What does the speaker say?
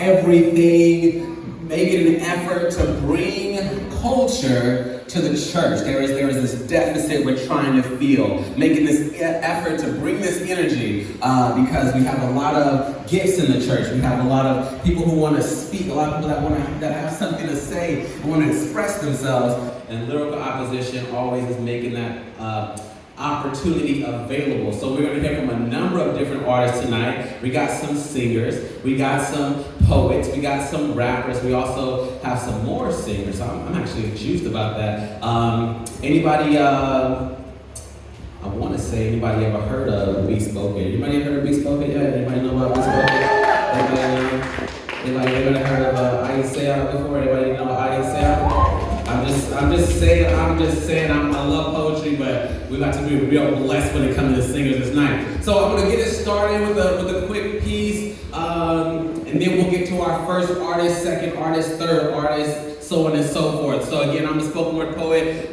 everything, making an effort to bring culture to the church. There is this deficit we're trying to fill, making this effort to bring this energy because we have a lot of gifts in the church. We have a lot of people who want to speak, a lot of people that have something to say and want to express themselves. And Lyrical Opposition always is making that opportunity available. So we're going to hear from a number of different artists tonight. We got some singers, we got some poets, we got some rappers, we also have some more singers. So I'm actually juiced about that. Anybody, I want to say, anybody ever heard of Be Spoken? Anybody ever heard of Be Spoken yet? Anybody know about Be Spoken? Anybody heard of I Say Out before? Anybody know I Say Out? I'm just saying, I love poetry, but we got to be real blessed when it comes to the singers this night. So I'm gonna get it started with a quick piece, and then we'll get to our first artist, second artist, third artist, so on and so forth. So again, I'm a spoken word poet.